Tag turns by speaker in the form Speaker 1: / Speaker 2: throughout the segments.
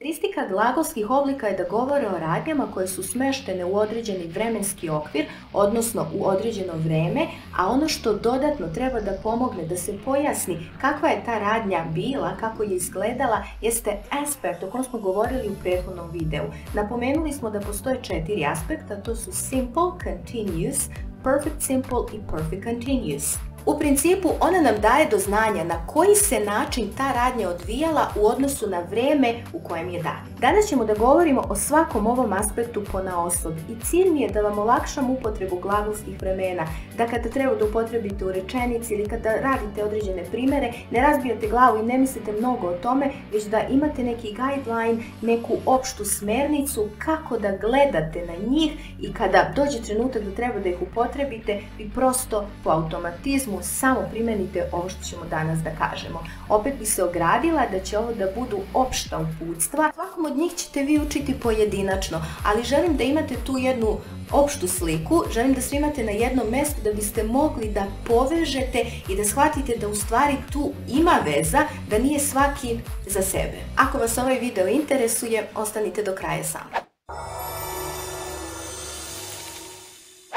Speaker 1: Karakteristika glagolskih oblika je da govore o radnjama koje su smeštene u određeni vremenski okvir, odnosno u određeno vreme, a ono što dodatno treba da pomogne da se pojasni kakva je ta radnja bila, kako je izgledala, jeste aspekt o kojem smo govorili u prethodnom videu. Napomenuli smo da postoje 4 aspekta, to su simple, continuous, perfect simple i perfect continuous. U principu, ona nam daje do znanja na koji se način ta radnja odvijala u odnosu na vreme u kojem je dan. Danas ćemo da govorimo o svakom ovom aspektu ponaosob i cilj mi je da vam olakšam upotrebu glagolskih vremena, da kada treba da upotrebite u rečenici ili kada radite određene primere, ne razbijate glavu i ne mislite mnogo o tome, već da imate neki guideline, neku opštu smernicu kako da gledate na njih i kada dođe trenutak da treba da ih upotrebite, vi prosto po automatizmu samo primenite ovo što ćemo danas da kažemo. Opet bi se ogradila da će ovo da budu opšta uputstva. Svakom od njih ćete vi učiti pojedinačno, ali želim da imate tu jednu opštu sliku, želim da sve imate na jednom mjestu da biste mogli da povežete i da shvatite da u stvari tu ima veza, da nije svaki za sebe. Ako vas ovaj video interesuje, ostanite do kraja sami.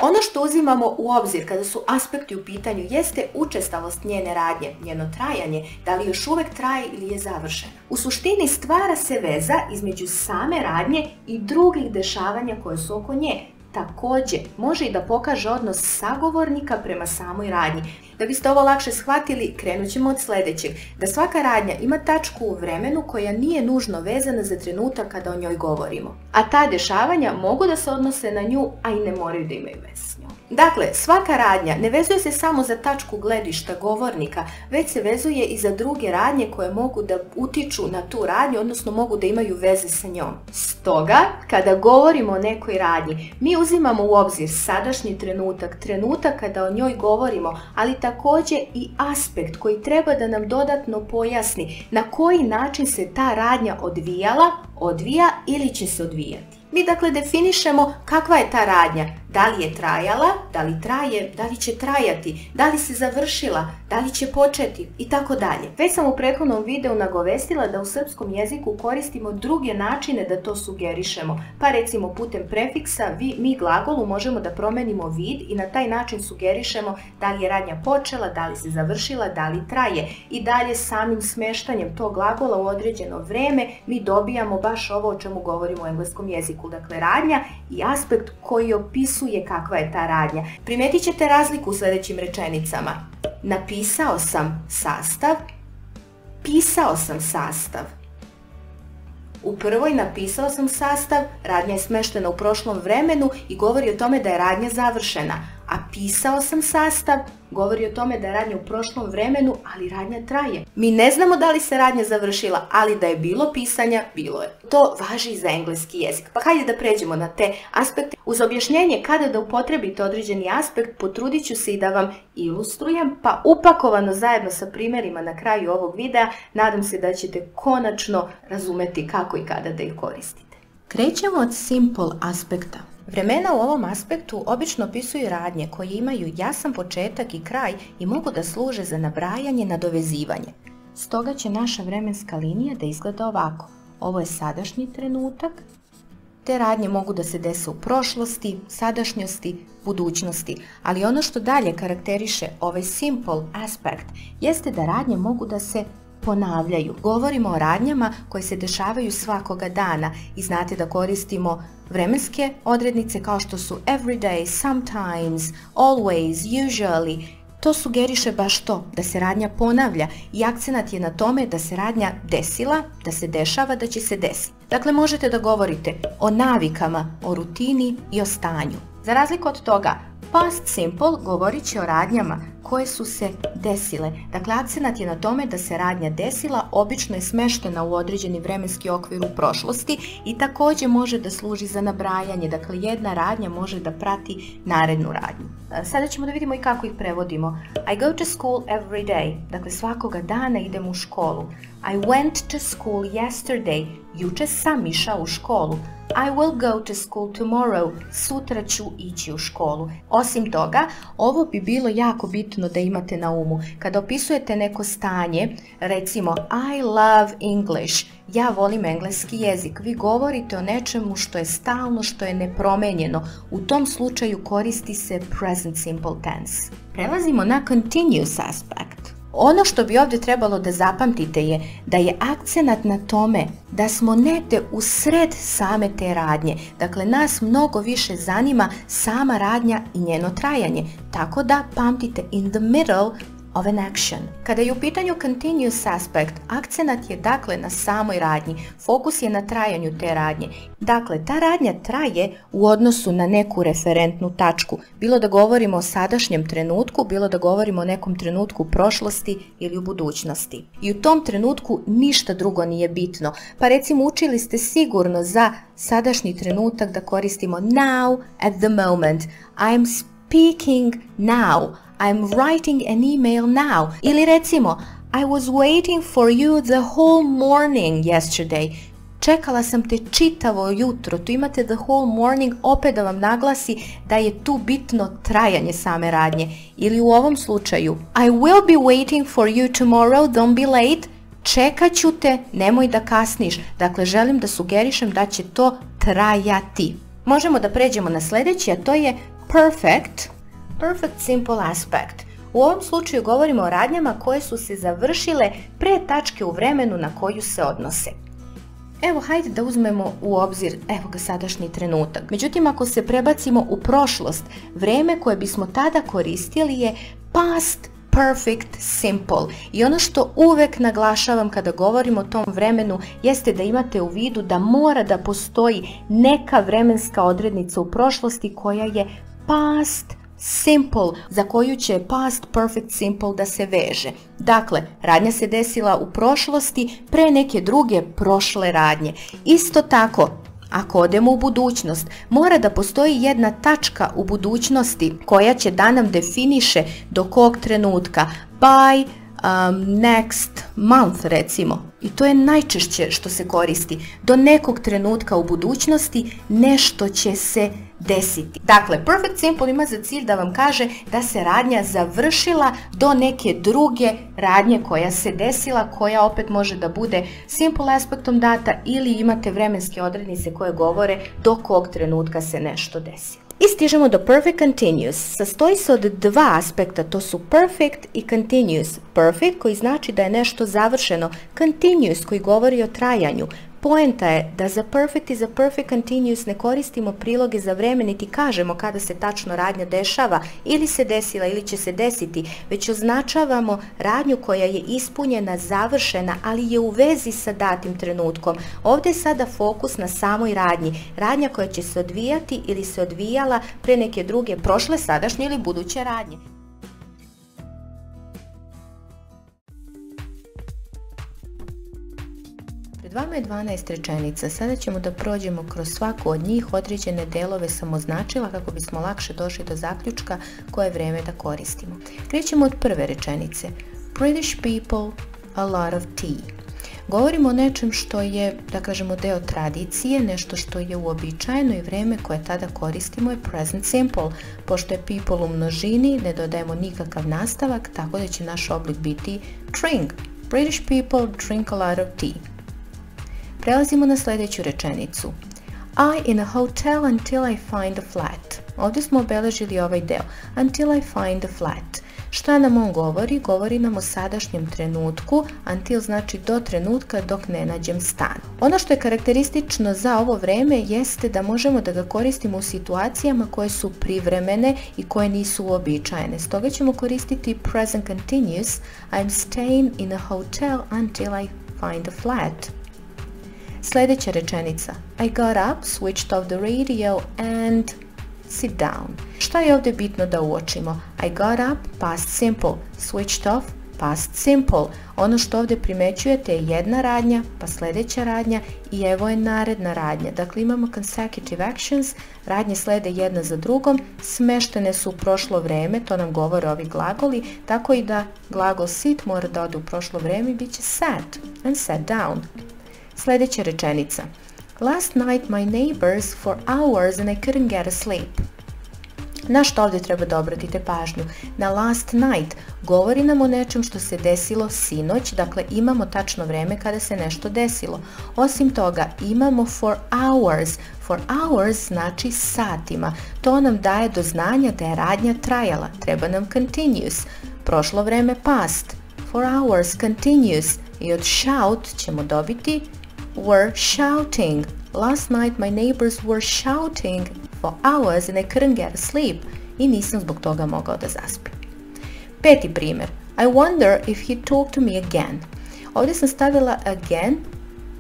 Speaker 1: Ono što uzimamo u obzir kada su aspekti u pitanju jeste učestalost njene radnje, njeno trajanje, da li još uvek traje ili je završena. U suštini stvara se veza između same radnje i drugih dešavanja koje su oko nje. Također, može i da pokaže odnos sagovornika prema samoj radnji. Da biste ovo lakše shvatili, krenut ćemo od sljedećeg. Da svaka radnja ima tačku u vremenu koja nije nužno vezana za trenutak kada o njoj govorimo. A ta dešavanja mogu da se odnose na nju, a i ne moraju da imaju veze s njom. Dakle, svaka radnja ne vezuje se samo za tačku gledišta govornika, već se vezuje i za druge radnje koje mogu da utiču na tu radnju, odnosno mogu da imaju veze sa njom. Stoga, kada govorimo o nekoj radnji, mi uzimamo u obzir sadašnji trenutak kada o njoj govorimo, ali također i aspekt koji treba da nam dodatno pojasni na koji način se ta radnja odvija ili će se odvijati. Mi dakle definišemo kakva je ta radnja, da li je trajala, da li traje, da li će trajati, da li se završila, da li će početi i tako dalje. Već sam u prethodnom videu nagovestila da u srpskom jeziku koristimo druge načine da to sugerišemo, pa recimo putem prefiksa mi glagolu možemo da promenimo vid i na taj način sugerišemo da li je radnja počela, da li se završila, da li traje i dalje samim smeštanjem tog glagola u određeno vreme mi dobijamo baš ovo o čemu govorimo u engleskom jeziku. Dakle, radnja i aspekt koji opisuje kakva je ta radnja. Primetit ćete razliku u sljedećim rečenicama. Napisao sam sastav, pisao sam sastav. U prvoj napisao sam sastav, radnja je smeštena u prošlom vremenu i govori o tome da je radnja završena. A pisao sam sastav govori o tome da je radnja u prošlom vremenu, ali radnja traje. Mi ne znamo da li se radnja završila, ali da je bilo pisanja, bilo je. To važi i za engleski jezik. Pa hajde da pređemo na te aspekte. Uz objašnjenje kada da upotrebite određeni aspekt, potrudit ću se i da vam ilustrujem, pa upakovano zajedno sa primjerima na kraju ovog videa, nadam se da ćete konačno razumeti kako i kada da ih koristite. Krećemo od simple aspekta. Vremena u ovom aspektu obično opisuju radnje koje imaju jasan početak i kraj i mogu da služe za nabrajanje i nadovezivanje. Stoga će naša vremenska linija da izgleda ovako. Ovo je sadašnji trenutak. Te radnje mogu da se dese u prošlosti, sadašnjosti, budućnosti, ali ono što dalje karakteriše ovaj simple aspekt jeste da radnje mogu da se ponavljaju. Govorimo o radnjama koje se dešavaju svakoga dana i znate da koristimo vremenske odrednice kao što su everyday, sometimes, always, usually. To sugeriše baš to, da se radnja ponavlja i akcenat je na tome da se radnja desila, da se dešava, da će se desiti. Dakle, možete da govorite o navikama, o rutini i o stanju. Za razliku od toga, past simple govorit će o radnjama koje su se desile. Dakle, akcenat je na tome da se radnja desila, obično je smeštena u određeni vremenski okvir u prošlosti i također može da služi za nabrajanje. Dakle, jedna radnja može da prati narednu radnju. Sada ćemo da vidimo i kako ih prevodimo. I go to school every day. Dakle, svakoga dana idem u školu. I went to school yesterday. Juče sam išao u školu. I will go to school tomorrow. Sutra ću ići u školu. Osim toga, ovo bi bilo jako bitno bitno da imate na umu. Kada opisujete neko stanje, recimo I love English, ja volim engleski jezik, vi govorite o nečemu što je stalno, što je nepromenjeno. U tom slučaju koristi se present simple tense. Prelazimo na continuous aspect. Ono što bi ovdje trebalo da zapamtite je da je akcenat na tome da smo negde u sred same te radnje. Dakle, nas mnogo više zanima sama radnja i njeno trajanje. Tako da pamtite in the middle of an action. Kada je u pitanju continuous aspect, akcenat je dakle na samoj radnji, fokus je na trajanju te radnje. Dakle, ta radnja traje u odnosu na neku referentnu tačku, bilo da govorimo o sadašnjem trenutku, bilo da govorimo o nekom trenutku u prošlosti ili u budućnosti. I u tom trenutku ništa drugo nije bitno. Pa recimo učili ste sigurno za sadašnji trenutak da koristimo now at the moment. I'm speaking now. I'm writing an email now. Ili recimo, I was waiting for you the whole morning yesterday. Čekala sam te čitavo jutro. Tu imate the whole morning, opet da vam naglasi da je tu bitno trajanje same radnje. Ili u ovom slučaju, I will be waiting for you tomorrow, don't be late. Čekat ću te, nemoj da kasniš. Dakle, želim da sugerišem da će to trajati. Možemo da pređemo na sljedeći, a to je perfect simple aspect. U ovom slučaju govorimo o radnjama koje su se završile pre tačke u vremenu na koju se odnose. Evo, hajde da uzmemo u obzir, evo ga sadašnji trenutak. Međutim, ako se prebacimo u prošlost, vreme koje bismo tada koristili je past perfect simple. I ono što uvek naglašavam kada govorim o tom vremenu jeste da imate u vidu da mora da postoji neka vremenska odrednica u prošlosti koja je past simple, za koju će past perfect simple da se veže. Dakle, radnja se desila u prošlosti pre neke druge prošle radnje. Isto tako, ako odemo u budućnost, mora da postoji jedna tačka u budućnosti koja će da nam definiše do kog trenutka. By next month recimo. I to je najčešće što se koristi. Do nekog trenutka u budućnosti nešto će se desiti. Dakle, perfect simple ima za cilj da vam kaže da se radnja završila do neke druge radnje koja se desila, koja opet može da bude simple aspektom data ili imate vremenske odrednice koje govore do kog trenutka se nešto desi. I stižemo do perfect continuous. Sastoji se od dva aspekta, to su perfect i continuous. Perfect koji znači da je nešto završeno, continuous koji govori o trajanju. Poenta je da za perfect i za perfect continuous ne koristimo priloge za vreme niti kažemo kada se tačno radnja dešava ili se desila ili će se desiti, već označavamo radnju koja je ispunjena, završena, ali je u vezi sa datim trenutkom. Ovdje je sada fokus na samoj radnji. Radnja koja će se odvijati ili se odvijala pre neke druge prošle, sadašnje ili buduće radnje. Pred vama je 12 rečenica, sada ćemo da prođemo kroz svaku od njih, određene delove sam označila kako bismo lakše došli do zaključka koje vreme da koristimo. Krećemo od prve rečenice. British people, a lot of tea. Govorimo o nečem što je, da kažemo, deo tradicije, nešto što je uobičajeno i vreme koje tada koristimo je present simple. Pošto je people u množini, ne dodajemo nikakav nastavak, tako da će naš oblik biti drink. British people drink a lot of tea. Prelazimo na sljedeću rečenicu. I in a hotel until I find a flat. Ovdje smo obeležili ovaj deo. Until I find a flat. Šta nam on govori? Govori nam o sadašnjem trenutku. Until znači do trenutka dok ne nađem stan. Ono što je karakteristično za ovo vreme jeste da možemo da ga koristimo u situacijama koje su privremene i koje nisu uobičajene. Stoga ćemo koristiti present continuous. I'm staying in a hotel until I find a flat. Sljedeća rečenica. I got up, switched off the radio and sit down. Šta je ovdje bitno da uočimo? I got up, past simple. Switched off, past simple. Ono što ovdje primećujete je jedna radnja, pa sljedeća radnja i evo je naredna radnja. Dakle, imamo consecutive actions, radnje slede jedna za drugom, smeštene su u prošlo vreme, to nam govore ovi glagoli, tako i da glagol sit mora da ode u prošlo vreme i bit će sat and sat down. Sljedeća rečenica. Last night my neighbors for hours and I couldn't get a sleep. Na što ovdje treba da obratite pažnju? Na last night. Govori nam o nečem što se desilo sinoć, dakle imamo tačno vreme kada se nešto desilo. Osim toga imamo for hours. For hours znači satima. To nam daje do znanja da je radnja trajala. Treba nam continuous. Prošlo vreme past. For hours continuous. I od shout ćemo dobiti were shouting. Last night my neighbors were shouting for hours and I couldn't get sleep. I nisam zbog toga mogao da zaspim. Peti primjer. I wonder if he talked to me again. Ovdje sam stavila again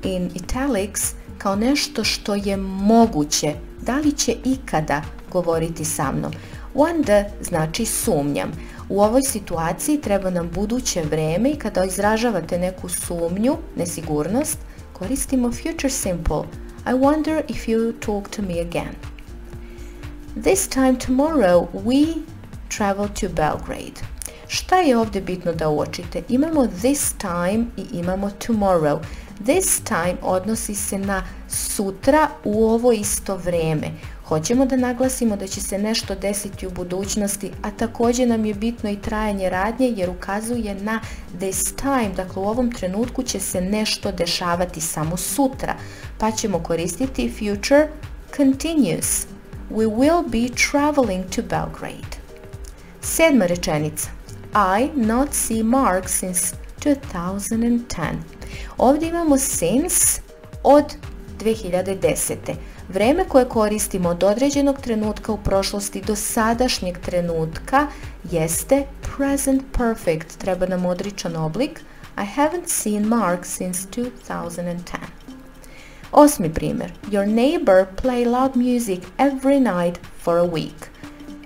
Speaker 1: in italics kao nešto što je moguće. Da li će ikada govoriti sa mnom? Wonder znači sumnjam. U ovoj situaciji treba nam buduće vreme i kada izražavate neku sumnju, nesigurnost, koristimo future simple. I wonder if you talk to me again. This time tomorrow we travel to Belgrade. Šta je ovdje bitno da uočite? Imamo this time i imamo tomorrow. This time odnosi se na sutra u ovo isto vrijeme. Hoćemo da naglasimo da će se nešto desiti u budućnosti, a također nam je bitno i trajanje radnje jer ukazuje na this time, dakle u ovom trenutku će se nešto dešavati samo sutra, pa ćemo koristiti future continuous. We will be traveling to Belgrade. Sedma rečenica. I not see Mark since 2010. Ovdje imamo since od 2010. Vreme koje koristimo od određenog trenutka u prošlosti do sadašnjeg trenutka jeste present perfect. Treba nam odričan oblik. I haven't seen Mark since 2010. Osmi primjer. Your neighbor play loud music every night for a week.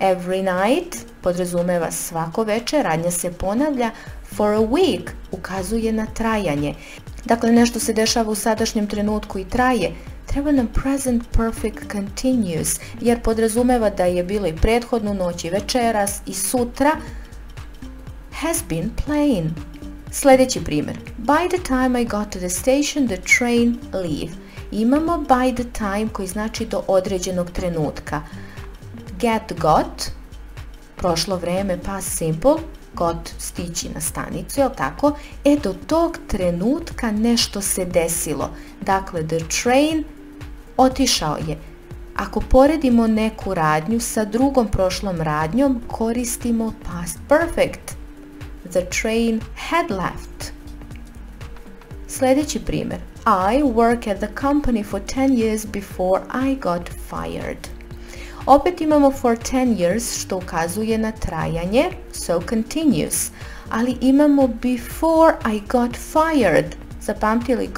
Speaker 1: Every night podrazumeva svako večer, radnja se ponavlja. For a week ukazuje na trajanje. Dakle, nešto se dešava u sadašnjem trenutku i traje. Treba nam present perfect continuous jer podrazumeva da je bilo i prethodnu noć i večeras i sutra. Has been playing. Sljedeći primjer. By the time I got to the station, the train leave. Imamo by the time koji znači do određenog trenutka. Get got, prošlo vrijeme past simple, got stići na stanicu, jel tako? Do tog trenutka nešto se desilo. Dakle, the train otišao je. Ako poredimo neku radnju sa drugom prošlom radnjom, koristimo past perfect. The train had left. Sljedeći primjer. I work at the company for 10 years before I got fired. Opet imamo for 10 years što ukazuje na trajanje, so continuous, ali imamo before I got fired. Zapamtili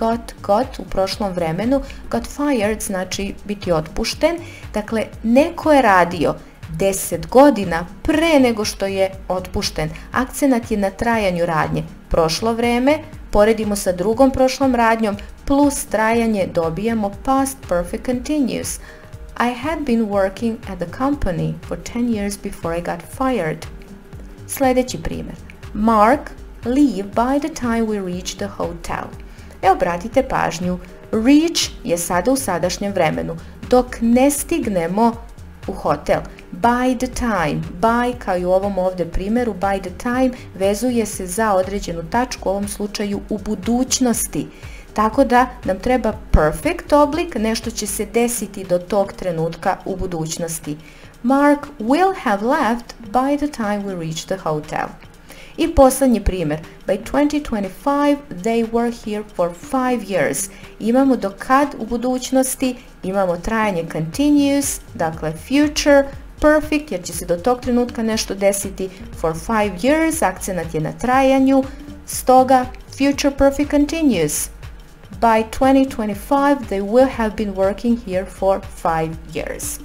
Speaker 1: got u prošlom vremenu, got fired znači biti otpušten, dakle neko je radio 10 godina pre nego što je otpušten. Akcenat je na trajanju radnje. Prošlo vreme, poredimo sa drugom prošlom radnjom, plus trajanje dobijamo past perfect continuous. I had been working at the company for 10 years before I got fired. Sljedeći primjer. Mark leave by the time we reach the hotel. Obratite pažnju, reach je sada u sadašnjem vremenu, dok ne stignemo u hotel. By the time, by kao i u ovom ovdje primjeru, by the time vezuje se za određenu tačku, u ovom slučaju u budućnosti. Tako da nam treba perfect oblik, nešto će se desiti do tog trenutka u budućnosti. Mark will have left by the time we reach the hotel. I posljednji primjer. By 2025 they were here for 5 years. Imamo do kad u budućnosti, imamo trajanje continuous, dakle future, perfect jer će se do tog trenutka nešto desiti for 5 years, akcenat je na trajanju, stoga future perfect continuous. By 2025 they will have been working here for 5 years.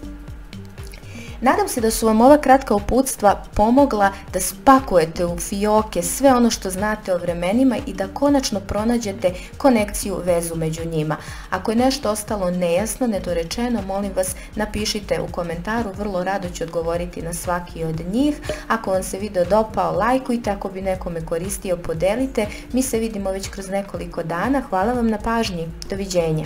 Speaker 1: Nadam se da su vam ova kratka uputstva pomogla da spakujete u fioke sve ono što znate o vremenima i da konačno pronađete konekciju, vezu među njima. Ako je nešto ostalo nejasno, nedorečeno, molim vas napišite u komentaru, vrlo rado ću odgovoriti na svaki od njih. Ako vam se video dopao, lajkujte, ako bi nekome koristio, podelite. Mi se vidimo već kroz nekoliko dana. Hvala vam na pažnji. Doviđenja.